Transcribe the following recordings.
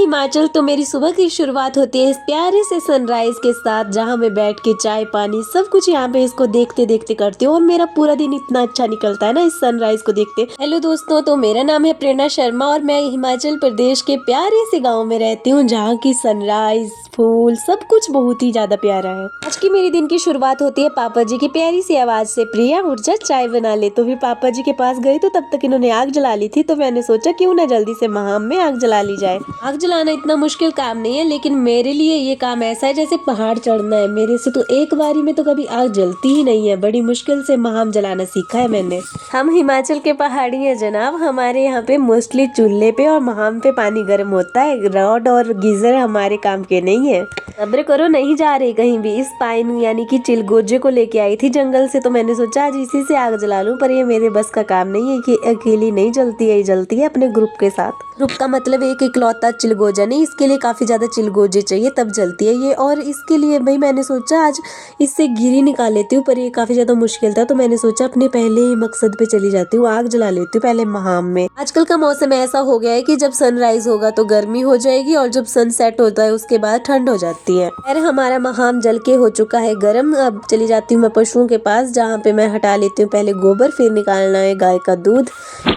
हिमाचल तो मेरी सुबह की शुरुआत होती है इस प्यारे से सनराइज के साथ, जहाँ मैं बैठ के चाय पानी सब कुछ यहाँ पे इसको देखते देखते करती हूँ और मेरा पूरा दिन इतना अच्छा निकलता है ना इस सनराइज को देखते। हेलो दोस्तों, तो मेरा नाम है प्रेरणा शर्मा और मैं हिमाचल प्रदेश के प्यारे से गाँव में रहती हूँ, जहाँ की सनराइज फूल सब कुछ बहुत ही ज्यादा प्यारा है। आज की मेरी दिन की शुरुआत होती है पापा जी की प्यारी सी आवाज से, प्रिया उठ जा चाय बना ले। तो फिर पापा जी के पास गई तो तब तक इन्होंने आग जला ली थी, तो मैंने सोचा क्यों ना जल्दी से महाम में आग जला ली जाए। आग जलाना इतना मुश्किल काम नहीं है, लेकिन मेरे लिए ये काम ऐसा है जैसे पहाड़ चढ़ना है। मेरे से तो एक बारी में तो कभी आग जलती ही नहीं है, बड़ी मुश्किल से महाम जलाना सीखा है मैंने। हम हिमाचल के पहाड़ी हैं जनाब, हमारे यहाँ पे मोस्टली चूल्हे पे और महाम पे पानी गर्म होता है, रॉड और गीजर हमारे काम के नहीं है। सब्र करो, नहीं जा रही कहीं भी। इस पाइन यानी कि चिलगोजे को लेके आई थी जंगल से, तो मैंने सोचा आज इसी से आग जला लूं, पर ये मेरे बस का काम नहीं है कि अकेली नहीं जलती है, ये जलती है अपने ग्रुप के साथ। ग्रुप का मतलब एक इकलौता चिलगोजा नहीं, इसके लिए काफी ज्यादा चिलगोजे चाहिए तब जलती है ये। और इसके लिए भाई मैंने सोचा आज इससे गिरी निकाल लेती हूँ, पर ये काफी ज्यादा मुश्किल था, तो मैंने सोचा अपने पहले ही मकसद पे चली जाती हूँ, आग जला लेती हूँ पहले महाम में। आजकल का मौसम ऐसा हो गया है कि जब सनराइज होगा तो गर्मी हो जाएगी और जब सनसेट होता है उसके बाद ठंड हो जाती है। खैर हमारा महाम जल के हो चुका है गर्म। अब चली जाती हूँ मैं पशुओं के पास, जहाँ पे मैं हटा लेती हूँ पहले गोबर, फिर निकालना है गाय का दूध।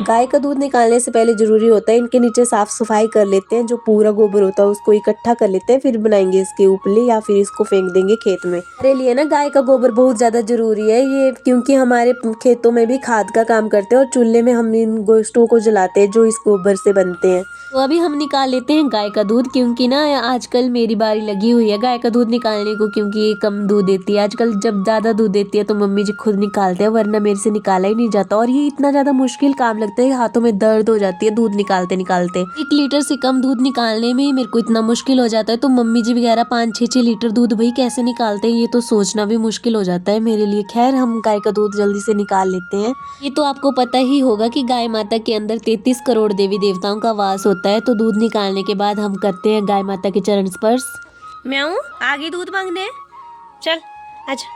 गाय का दूध निकालने से पहले जरूरी होता है इनके नीचे साफ सफाई कर लेते हैं, जो पूरा गोबर होता है उसको इकट्ठा कर लेते हैं, फिर बनाएंगे इसके उपले या फिर इसको फेंक देंगे खेत में। हमारे लिए ना गाय का गोबर बहुत ज्यादा जरूरी है ये, क्योंकि हमारे खेतों में भी खाद का काम करते हैं और चूल्हे में हम इन गोश्तों को जलाते हैं जो इस गोबर से बनते हैं। तो अभी हम निकाल लेते हैं गाय का दूध, क्योंकि ना आजकल मेरी बारी लगी हुई है गाय का दूध निकालने को, क्योंकि ये कम दूध देती है। आजकल जब ज्यादा दूध देती है तो मम्मी जी खुद निकालते हैं, वरना मेरे से निकाला ही नहीं जाता। और ये इतना ज्यादा मुश्किल काम लगता है, हाथों में दर्द हो जाती है दूध निकालते निकालते। 1 लीटर से कम दूध निकालने में ही मेरे को इतना मुश्किल हो जाता है, तो मम्मी जी वगैरह 5-6 लीटर दूध भाई कैसे निकालते हैं ये तो सोचना भी मुश्किल हो जाता है मेरे लिए। खैर हम गाय का दूध जल्दी से निकाल लेते हैं। ये तो आपको पता ही होगा कि गाय माता के अंदर 33 करोड़ देवी देवताओं का वास होता है, तो दूध निकालने के बाद हम करते हैं गाय माता के चरण स्पर्श। म्याऊ आगे दूध मांगने, चल आजा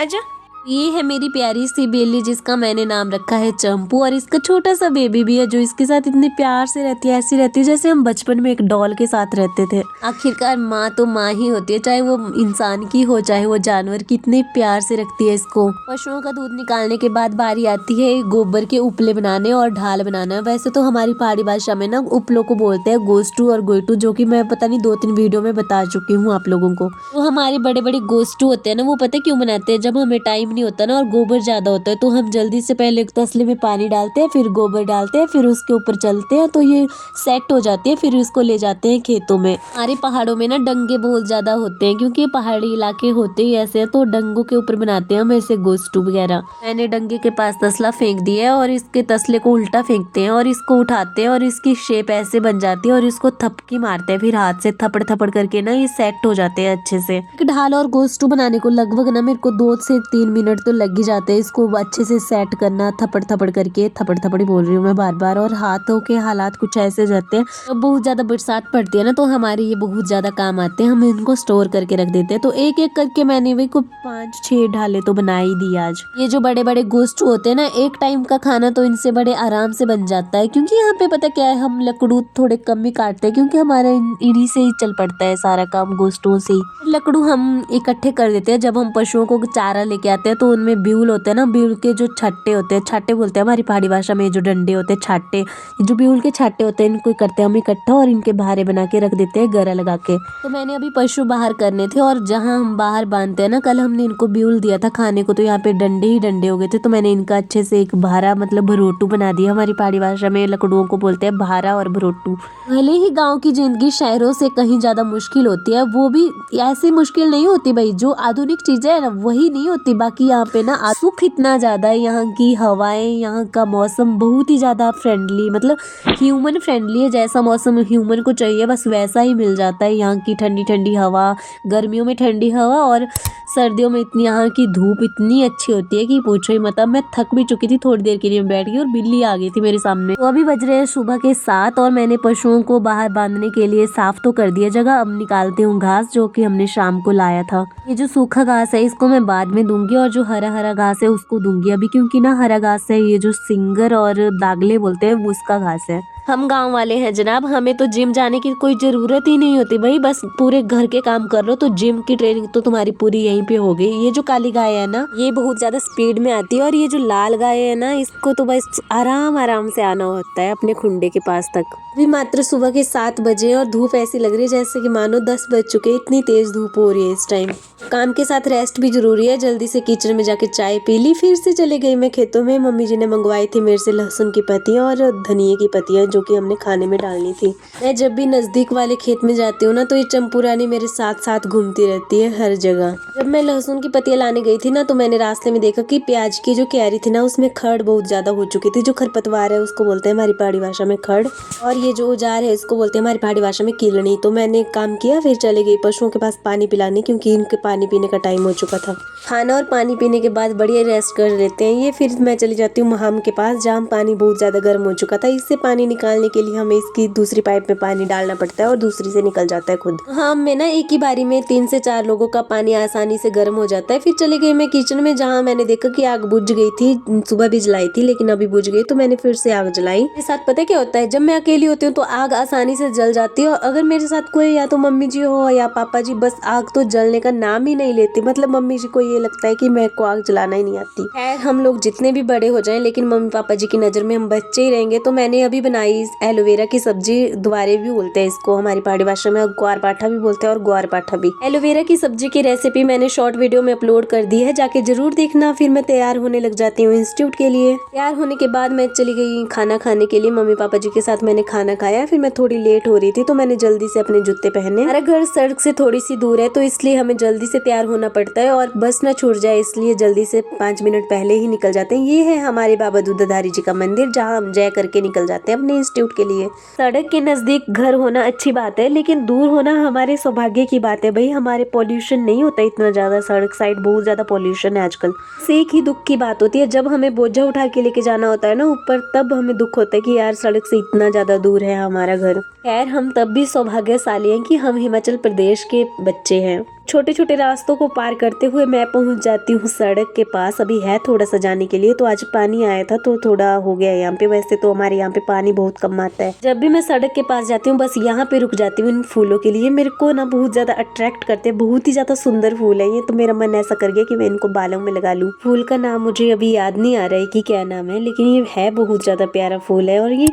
आजा। ये है मेरी प्यारी सी बेली, जिसका मैंने नाम रखा है चंपू, और इसका छोटा सा बेबी भी है जो इसके साथ इतने प्यार से रहती है, ऐसी रहती है जैसे हम बचपन में एक डॉल के साथ रहते थे। आखिरकार माँ तो माँ ही होती है, चाहे वो इंसान की हो चाहे वो जानवर की, इतने प्यार से रखती है इसको। पशुओं का दूध निकालने के बाद बारी आती है गोबर के उपले बनाने और ढाल बनाना। वैसे तो हमारी पहाड़ी भाषा में ना उपलों को बोलते हैं गोस्टू और गोइटू, जो कि मैं पता नहीं 2-3 वीडियो में बता चुकी हूँ आप लोगों को। तो हमारे बड़े बड़े गोस्टू होते हैं ना, वो पता है क्यों बनाते हैं? जब हमें टाइम नहीं होता ना और गोबर ज्यादा होता है, तो हम जल्दी से पहले एक तसले में पानी डालते हैं, फिर गोबर डालते हैं, फिर उसके ऊपर चलते हैं, तो ये सेट हो जाती है, फिर उसको ले जाते हैं खेतों में। हमारे पहाड़ों में ना डंगे बहुत ज्यादा होते हैं, क्योंकि पहाड़ी इलाके होते ही ऐसे हैं, तो डंगों के ऊपर बनाते हैं हम ऐसे गोस्टू वगैरह। मैंने डंगे के पास तसला फेंक दिया है और इसके तसले को उल्टा फेंकते हैं और इसको उठाते हैं और इसकी शेप ऐसे बन जाती है और इसको थपकी मारते हैं, फिर हाथ से थपड़ थपड़ करके ना ये सेट हो जाते हैं अच्छे से। एक ढाल और गोस्टू बनाने को लगभग ना मेरे को 2 से 3 मिनट तो लग ही जाते हैं, इसको अच्छे से सेट करना, थपड़ थपड़ करके। थपड़ थपड़ बोल रही हूँ मैं बार बार। और हाथों के हालात कुछ ऐसे जाते हैं, जब बहुत ज्यादा बरसात पड़ती है ना तो हमारे ये बहुत ज्यादा काम आते हैं, हम इनको स्टोर करके रख देते हैं। तो एक एक करके मैंने भी कुछ 5-6 ढाले तो बना ही दी आज। ये जो बड़े बड़े गोश्त होते हैं ना, एक टाइम का खाना तो इनसे बड़े आराम से बन जाता है, क्योंकि यहाँ पे पता क्या है, हम लकड़ू थोड़े कम ही काटते हैं, क्योंकि हमारा इन्हीं से ही चल पड़ता है सारा काम, गोश्तों से ही। लकड़ू हम इकट्ठे कर देते हैं। जब हम पशुओं को चारा लेके आते हैं तो उनमें ब्यूल होते हैं ना, ब्यूल के जो छट्टे होते हैं, छाटे बोलते हैं हमारी पहाड़ी भाषा में, जो डंडे होते हैं छाटे, जो ब्यूल के छाटे होते हैं, इनको करते हैं हम इकट्ठा और इनके बाहर बना के रख देते हैं गरा लगा के। तो मैंने अभी पशु बाहर करने थे, और जहाँ हम बाहर बांधते हैं ना, कल हमने इनको ब्यूल दिया था खाने को, तो यहाँ पे डंडे ही डंडे हो गए थे, तो मैंने इनका अच्छे से एक भारा मतलब भरोटू बना दिया। हमारी पहाड़ी भाषा में लकड़ुओं को बोलते हैं भारा और भरोटू। भले ही गाँव की जिंदगी शहरों से कहीं ज्यादा मुश्किल होती है, वो भी ऐसी मुश्किल नहीं होती भाई, जो आधुनिक चीजें है ना वही नहीं होती। बाकी यहाँ पे ना सुख इतना ज्यादा है, यहाँ की हवाएं, यहाँ का मौसम बहुत ही ज्यादा फ्रेंडली, मतलब ह्यूमन फ्रेंडली है। जैसा मौसम ह्यूमन को चाहिए बस वैसा ही मिल जाता है। यहाँ की ठंडी ठंडी हवा, गर्मियों में ठंडी हवा, और सर्दियों में इतनी यहाँ की धूप इतनी अच्छी होती है कि पूछो ही मत। अब मैं थक भी चुकी थी, थोड़ी देर के लिए बैठ गई और बिल्ली आ गई थी मेरे सामने। तो अभी बज रहे हैं सुबह के 7 और मैंने पशुओं को बाहर बांधने के लिए साफ तो कर दिया जगह। अब निकालती हूँ घास, जो कि हमने शाम को लाया था। ये जो सूखा घास है इसको मैं बाद में दूंगी, और जो हरा हरा घास है उसको दूंगी अभी, क्योंकि ना हरा घास है ये जो सिंगर और दागले बोलते हैं वो उसका घास है। हम गांव वाले हैं जनाब, हमें तो जिम जाने की कोई जरूरत ही नहीं होती भाई, बस पूरे घर के काम कर लो तो जिम की ट्रेनिंग तो तुम्हारी पूरी यहीं पे हो गई। ये जो काली गाय है ना, ये बहुत ज्यादा स्पीड में आती है, और ये जो लाल गाय है ना, इसको तो बस आराम आराम से आना होता है अपने खुंडे के पास तक। अभी मात्र सुबह के 7 बजे और धूप ऐसी लग रही है जैसे कि मानो 10 बज चुके, इतनी तेज धूप हो रही है इस टाइम। काम के साथ रेस्ट भी जरूरी है। जल्दी से किचन में जाके चाय पी ली, फिर से चले गई मैं खेतों में। मम्मी जी ने मंगवाई थी मेरे से लहसुन की पत्तियां और धनिए की पत्तियां, जो कि हमने खाने में डालनी थी। मैं जब भी नजदीक वाले खेत में जाती हूँ ना, तो ये चंपूरानी मेरे साथ साथ घूमती रहती है हर जगह। जब मैं लहसुन की पत्तियां लाने गई थी ना, तो मैंने रास्ते में देखा कि प्याज की जो क्यारी थी ना, उसमें खड़ बहुत ज्यादा हो चुकी थी। जो खरपतवार है उसको बोलते हैं हमारी पहाड़ी भाषा में खड़, और ये जो औजार है इसको बोलते हैं हमारी पहाड़ी भाषा में किलनी। तो मैंने एक काम किया, फिर चले गई पशुओं के पास पानी पिलाने, क्योंकि इनके पानी पीने का टाइम हो चुका था। खाना और पानी पीने के बाद बढ़िया रेस्ट कर लेते हैं ये। फिर मैं चली जाती हूँ महाम के पास, जहाँ पानी बहुत ज्यादा गर्म हो चुका था। इससे पानी निकालने के लिए हमें इसकी दूसरी पाइप में पानी डालना पड़ता है और दूसरी से निकल जाता है खुद। हाँ, में ना एक ही बारी में 3 से 4 लोगों का पानी आसानी से गर्म हो जाता है। फिर चली गई मैं किचन में, जहाँ मैंने देखा कि आग बुझ गई थी। सुबह भी जलाई थी लेकिन अभी बुझ गई, तो मैंने फिर से आग जलाई। मेरे साथ पता है क्या होता है, जब मैं अकेली होती हूँ तो आग आसानी से जल जाती है, और अगर मेरे साथ कोई या तो मम्मी जी हो या पापा जी, बस आग तो जलने का नाम ही नहीं लेती। मतलब मम्मी जी को ये लगता है कि मेरे को आग जलाना ही नहीं आती है। हम लोग जितने भी बड़े हो जाएं, लेकिन मम्मी पापा जी की नजर में हम बच्चे ही रहेंगे। तो मैंने अभी बनाई एलोवेरा की सब्जी, द्वारे भी बोलते हैं इसको हमारी पहाड़ी भाषा में, ग्वार पाठा भी बोलते हैं और ग्वार पाठा भी। एलोवेरा की सब्जी की रेसिपी मैंने शॉर्ट वीडियो में अपलोड कर दी है, जाके जरूर देखना। फिर मैं तैयार होने लग जाती हूँ इंस्टीट्यूट के लिए। तैयार होने के बाद मैं चली गई खाना खाने के लिए। मम्मी पापा जी के साथ मैंने खाना खाया। फिर मैं थोड़ी लेट हो रही थी, तो मैंने जल्दी से अपने जूते पहने। हमारा घर सड़क से थोड़ी सी दूर है, तो इसलिए हमें जल्दी से तैयार होना पड़ता है, और बस ना छूट जाए इसलिए जल्दी से 5 मिनट पहले ही निकल जाते हैं। ये है हमारे बाबा दूधाधारी जी का मंदिर, जहाँ हम जय करके निकल जाते हैं अपने इंस्टीट्यूट के लिए। सड़क के नजदीक घर होना अच्छी बात है, लेकिन दूर होना हमारे सौभाग्य की बात है भाई। हमारे पॉल्यूशन नहीं होता इतना ज्यादा, सड़क साइड बहुत ज्यादा पॉल्यूशन है आजकल। एक ही दुख की बात होती है, जब हमें बोझा उठा के लेके जाना होता है ना ऊपर, तब हमें दुख होता है कि यार सड़क से इतना ज्यादा दूर है हमारा घर। खैर, हम तब भी सौभाग्यशाली हैं कि हम हिमाचल प्रदेश के बच्चे हैं। छोटे छोटे रास्तों को पार करते हुए मैं पहुंच जाती हूँ सड़क के पास। अभी है थोड़ा सा जाने के लिए, तो आज पानी आया था तो थोड़ा हो गया यहाँ पे। वैसे तो हमारे यहाँ पे पानी बहुत कम आता है। जब भी मैं सड़क के पास जाती हूँ, बस यहाँ पे रुक जाती हूँ इन फूलों के लिए। मेरे को ना बहुत ज्यादा अट्रैक्ट करते हैं, बहुत ही ज्यादा सुंदर फूल है ये। तो मेरा मन ऐसा कर गया कि मैं इनको बालों में लगा लूँ। फूल का नाम मुझे अभी याद नहीं आ रहा है कि क्या नाम है, लेकिन ये है बहुत ज्यादा प्यारा फूल है। और ये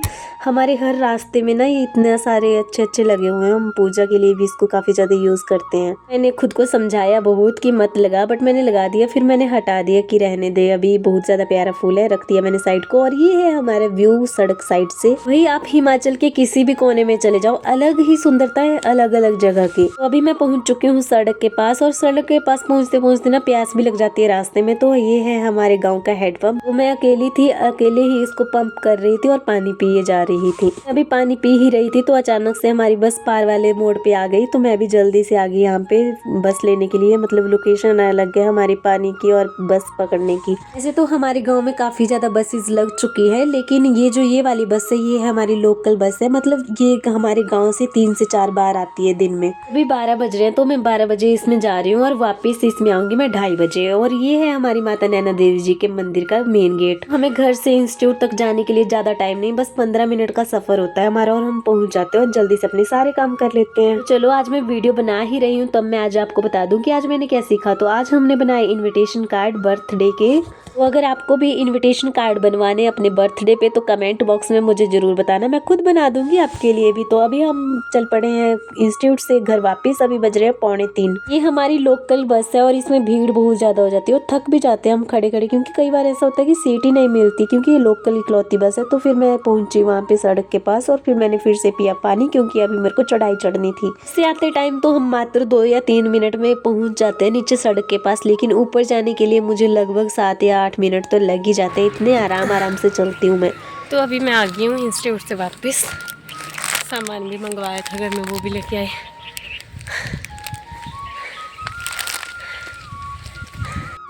हमारे हर रास्ते में ना ये इतने सारे अच्छे अच्छे लगे हुए हैं। हम पूजा के लिए भी इसको काफी ज्यादा यूज करते हैं। मैंने खुद को समझाया बहुत कि मत लगा, बट मैंने लगा दिया। फिर मैंने हटा दिया कि रहने दे, अभी बहुत ज्यादा प्यारा फूल है, रख दिया मैंने साइड को। और ये है हमारा व्यू सड़क साइड से। वही आप हिमाचल के किसी भी कोने में चले जाओ, अलग ही सुंदरता है अलग अलग जगह की। तो अभी मैं पहुंच चुकी हूँ सड़क के पास, और सड़क के पास पहुंचते पहुंचते ना प्यास भी लग जाती है रास्ते में। तो ये है हमारे गाँव का हैंडपंप। तो मैं अकेली थी, अकेले ही इसको पंप कर रही थी और पानी पिए जा रही थी। अभी पानी पी ही रही थी तो अचानक से हमारी बस पार वाले मोड़ पे आ गई। तो मैं भी जल्दी से आ गई यहाँ पे बस लेने के लिए। मतलब लोकेशन अलग है हमारी पानी की और बस पकड़ने की। वैसे तो हमारे गांव में काफी ज्यादा बसेस लग चुकी है, लेकिन ये वाली बस है, ये है हमारी लोकल बस है। मतलब ये हमारे गाँव से 3 से 4 बार आती है दिन में। अभी 12 बज रहे हैं, तो मैं 12 बजे इसमें जा रही हूँ और वापिस इसमें आऊंगी मैं 2:30 बजे। और ये है हमारी माता नैना देवी जी के मंदिर का मेन गेट। हमें घर से इंस्टीट्यूट तक जाने के लिए ज्यादा टाइम नहीं, बस 15 मिनट का सफर होता है हमारा, और हम पहुंच जाते हैं और जल्दी से अपने सारे काम कर लेते हैं। चलो, आज मैं वीडियो बना ही रही हूँ, तब मैं आज आपको बता दूं कि आज मैंने क्या सीखा। तो आज हमने बनाए इनविटेशन कार्ड बर्थडे के। तो अगर आपको भी इनविटेशन कार्ड बनवाने अपने बर्थडे पे, तो कमेंट बॉक्स में मुझे जरूर बताना, मैं खुद बना दूंगी आपके लिए भी। तो अभी हम चल पड़े हैं इंस्टीट्यूट से घर वापस। अभी बज रहे हैं 2:45। ये हमारी लोकल बस है और इसमें भीड़ बहुत ज्यादा हो जाती है और थक भी जाते हैं हम खड़े खड़े, क्योंकि कई बार ऐसा होता है कि सीट ही नहीं मिलती, क्योंकि ये लोकल इकलौती बस है। तो फिर मैं पहुंची वहाँ पे सड़क के पास, और फिर मैंने फिर से पिया पानी, क्योंकि अभी मेरे को चढ़ाई चढ़नी थी। इससे आते टाइम तो हम मात्र 2 या 3 मिनट में पहुंच जाते हैं नीचे सड़क के पास, लेकिन ऊपर जाने के लिए मुझे लगभग 7 या 8 मिनट तो लग ही जाते हैं। इतने आराम से चलती हूँ मैं। तो अभी मैं आ गई हूँ इंस्टीट्यूट से वापस। सामान भी मंगवाया था घर में, वो भी लेके आए।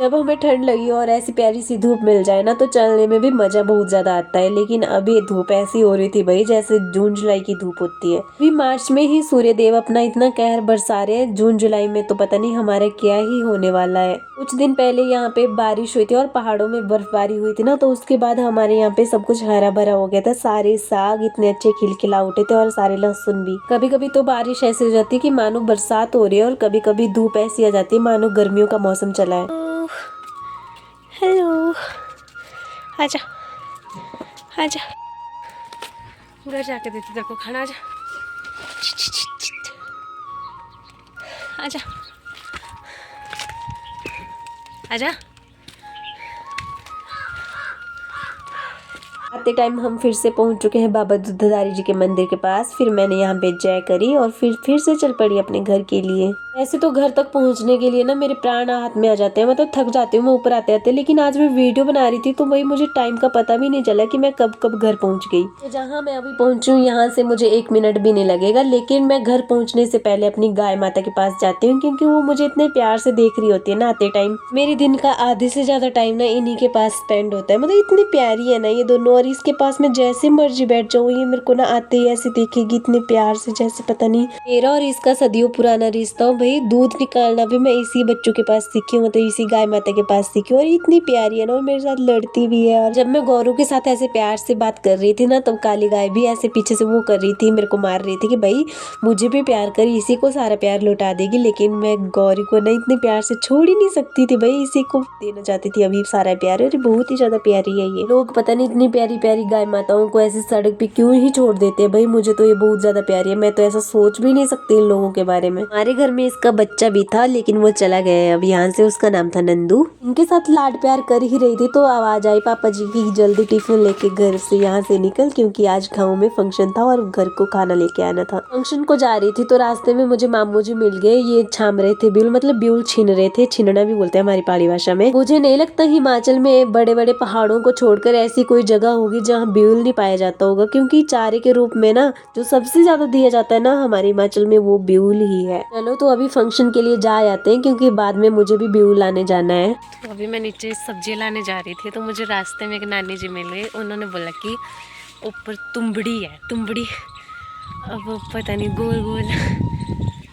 जब हमें ठंड लगी और ऐसी प्यारी सी धूप मिल जाए ना तो चलने में भी मजा बहुत ज्यादा आता है। लेकिन अभी धूप ऐसी हो रही थी भाई जैसे जून जुलाई की धूप होती है। अभी मार्च में ही सूर्य देव अपना इतना कहर बरसा रहे हैं, जून जुलाई में तो पता नहीं हमारे क्या ही होने वाला है। कुछ दिन पहले यहाँ पे बारिश हुई थी और पहाड़ों में बर्फबारी हुई थी ना, तो उसके बाद हमारे यहाँ पे सब कुछ हरा भरा हो गया था। सारे साग इतने अच्छे खिलखिला उठे थे और सारे लहसुन भी। कभी कभी तो बारिश ऐसी हो जाती है कि मानो बरसात हो रही है और कभी कभी धूप ऐसी आ जाती है मानो गर्मियों का मौसम चला है। हेलो, आजा आजा, घर जाके देती तेरे को खाना। आजा आजा आजा। आते टाइम हम फिर से पहुंच चुके हैं बाबा दूधधारी जी के मंदिर के पास। फिर मैंने यहाँ पे जय करी और फिर से चल पड़ी अपने घर के लिए। ऐसे तो घर तक पहुंचने के लिए ना मेरे प्राण हाथ में आ जाते हैं, मैं तो थक जाती हूँ मैं ऊपर आते आते। लेकिन आज मैं वीडियो बना रही थी तो वही मुझे टाइम का पता भी नहीं चला कि मैं कब कब घर पहुंच गई। तो जहाँ मैं अभी पहुंची हूँ यहाँ से मुझे 1 मिनट भी नहीं लगेगा। लेकिन मैं घर पहुंचने से पहले अपनी गाय माता के पास जाती हूँ क्योंकि वो मुझे इतने प्यार से देख रही होती है ना आते टाइम। मेरे दिन का आधे से ज्यादा टाइम ना इन्हीं के पास स्पेंड होता है। मतलब इतनी प्यारी है ना ये दोनों, और इसके पास मैं जैसे मर्जी बैठ जाऊँ ये मेरे को ना आते ही ऐसे देखेगी इतने प्यार से जैसे पता नहीं मेरा और इसका सदियों पुराना रिश्ता हो। भाई दूध निकालना भी मैं इसी बच्चों के पास सीखी हूँ, मतलब इसी गाय माता के पास सीखी हूँ। और इतनी प्यारी है ना और मेरे साथ लड़ती भी है। और जब मैं गौरू के साथ ऐसे प्यार से बात कर रही थी ना तब काली गाय भी ऐसे पीछे से वो कर रही थी, मेरे को मार रही थी कि भाई मुझे भी प्यार कर, इसी को सारा प्यार लौटा देगी। लेकिन मैं गौरी को ना इतने प्यार से छोड़ ही नहीं सकती थी, भाई इसी को देना चाहती थी अभी सारा प्यार। अरे बहुत ही ज्यादा प्यारी है ये। लोग पता नहीं इतनी प्यारी प्यारी गाय माताओं को ऐसे सड़क पे क्यों ही छोड़ देते हैं। भाई मुझे तो ये बहुत ज्यादा प्यारी है, मैं तो ऐसा सोच भी नहीं सकती इन लोगों के बारे में। हमारे घर में इसका बच्चा भी था लेकिन वो चला गया है अब यहाँ से। उसका नाम था नंदू। इनके साथ लाड प्यार कर ही रही थी तो आवाज आई पापा जी की जल्दी टिफिन लेके घर से यहाँ से निकल, क्योंकि आज गाँव में फंक्शन था और घर को खाना लेके आना था। फंक्शन को जा रही थी तो रास्ते में मुझे मामू जी मिल गए। ये छाम रहे थे ब्यूल, मतलब ब्यूल छीन रहे थे, छीनना भी बोलते हैं हमारी पहाड़ी भाषा में। मुझे नहीं लगता हिमाचल में बड़े बड़े पहाड़ों को छोड़कर ऐसी कोई जगह होगी जहाँ ब्यूल नहीं पाया जाता होगा, क्योंकि चारे के रूप में ना जो सबसे ज्यादा दिया जाता है ना हमारे हिमाचल में वो ब्यूल ही है। चलो तो अभी फंक्शन के लिए जा आते हैं क्योंकि बाद में मुझे भी ब्यूल लाने जाना है। तो अभी मैं नीचे सब्जी लाने जा रही थी तो मुझे रास्ते में एक नानी जी मिल गई। उन्होंने बोला कि ऊपर तुंबड़ी है, तुंबड़ी अब वो पता नहीं गोल गोल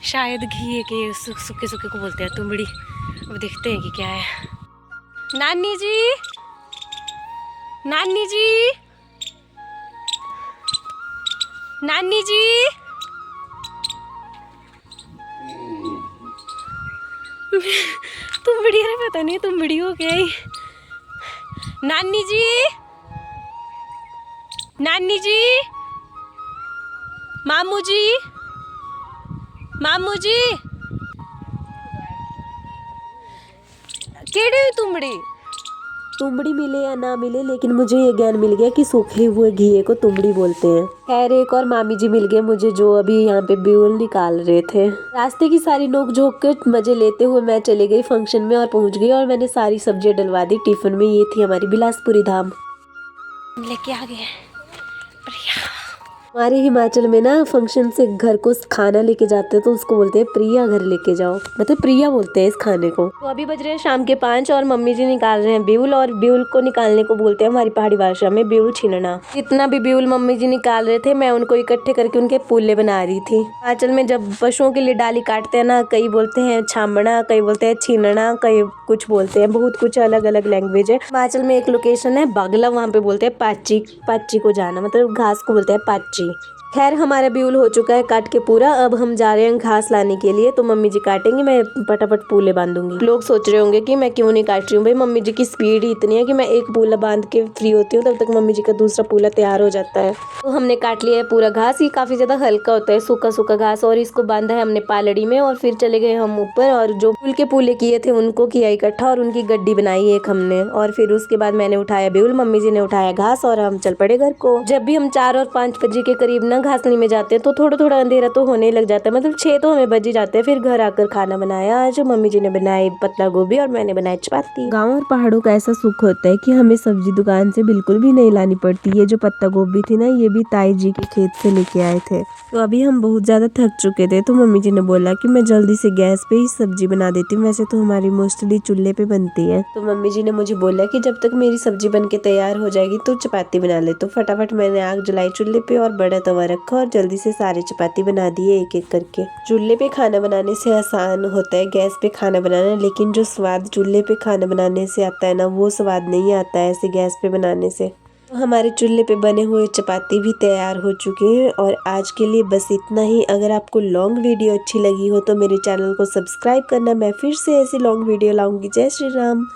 शायद घी के सूखे सूखे को बोलते हैं तुंबड़ी। अब देखते हैं कि क्या है। नानी जी, नानी जी, नानी जी, तुंबड़ी, अरे पता नहीं तुंबड़ी हो गया। नानी जी, नानी जी, मामू जी, मामू जी, केड़े हुई तुंबड़ी? तुंबड़ी मिले या ना मिले लेकिन मुझे ये ज्ञान मिल गया कि सूखे हुए घी को तुंबड़ी बोलते हैं। खैर एक और मामी जी मिल गए मुझे जो अभी यहाँ पे ब्यूल निकाल रहे थे। रास्ते की सारी नोक झोंक के मजे लेते हुए मैं चली गई फंक्शन में और पहुंच गई और मैंने सारी सब्जियां डलवा दी टिफिन में। ये थी हमारी बिलासपुरी धाम। लेके आ गए प्रिया। हमारे हिमाचल में ना फंक्शन से घर को खाना लेके जाते हैं तो उसको बोलते हैं प्रिया घर लेके जाओ, मतलब प्रिया बोलते हैं इस खाने को। तो अभी बज रहे हैं शाम के 5 और मम्मी जी निकाल रहे हैं ब्यूल, और ब्यूल को निकालने को बोलते हैं हमारी पहाड़ी भाषा में ब्यूल छीनना। जितना भी ब्यूल मम्मी जी निकाल रहे थे मैं उनको इकट्ठे करके उनके पुल्ले बना रही थी। हिमाचल में जब पशुओं के लिए डाली काटते हैं ना, कई बोलते हैं छामना, कई बोलते हैं छीनना, कई कुछ बोलते हैं, बहुत कुछ अलग अलग लैंग्वेज है। हिमाचल में एक लोकेशन है बागला, वहाँ पे बोलते हैं पाची, पाची को जाना, मतलब घास को बोलते हैं पाची। खैर हमारा ब्यूल हो चुका है काट के पूरा। अब हम जा रहे हैं घास लाने के लिए, तो मम्मी जी काटेंगे, मैं फटाफट पूले बांधूंगी। लोग सोच रहे होंगे कि मैं क्यों नहीं काट रही हूँ। भाई मम्मी जी की स्पीड ही इतनी है कि मैं एक पूला बांध के फ्री होती हूँ तब तक मम्मी जी का दूसरा पूला तैयार हो जाता है। तो हमने काट लिया है पूरा घास। ये काफी ज्यादा हल्का होता है, सूखा सूखा घास, और इसको बांधा है हमने पालड़ी में। और फिर चले गए हम ऊपर और जो फूल के पूले किए थे उनको किया इकट्ठा और उनकी गड्डी बनाई एक हमने। और फिर उसके बाद मैंने उठाया ब्यूल, मम्मी जी ने उठाया घास और हम चल पड़े घर को। जब भी हम 4 और 5 बजे के करीब ना घासनी में जाते हैं तो थोड़ा थोड़ा अंधेरा तो होने लग जाता है, मतलब 6 तो हमें बज ही जाते हैं। फिर घर आकर खाना बनाया। आज मम्मी जी ने बनाई पत्ता गोभी और मैंने बनाई चपाती। गाँव और पहाड़ों का ऐसा सुख होता है कि हमें सब्जी दुकान से बिल्कुल भी नहीं लानी पड़ती। ये जो पत्ता गोभी थी ना, ये भी ताई जी के खेत से लेके आए थे। तो अभी हम बहुत ज्यादा थक चुके थे, तो मम्मी जी ने बोला कि मैं जल्दी से गैस पे ही सब्जी बना देती हूँ। वैसे तो हमारी मोस्टली चूल्हे पे बनती है। तो मम्मी जी ने मुझे बोला कि जब तक मेरी सब्जी बन के तैयार हो जाएगी तो चपाती बना ले। तो फटाफट मैंने आग जलाई चूल्हे पे और बड़ा तवा रखा और जल्दी से सारे चपाती बना दिए एक एक करके। चूल्हे पे खाना बनाने से आसान होता है गैस पे खाना बनाना, लेकिन जो स्वाद चूल्हे पे खाना बनाने से आता है ना, वो स्वाद नहीं आता है ऐसे गैस पे बनाने से। तो हमारे चूल्हे पे बने हुए चपाती भी तैयार हो चुके हैं और आज के लिए बस इतना ही। अगर आपको लॉन्ग वीडियो अच्छी लगी हो तो मेरे चैनल को सब्सक्राइब करना। मैं फिर से ऐसी लॉन्ग वीडियो लाऊंगी। जय श्री राम।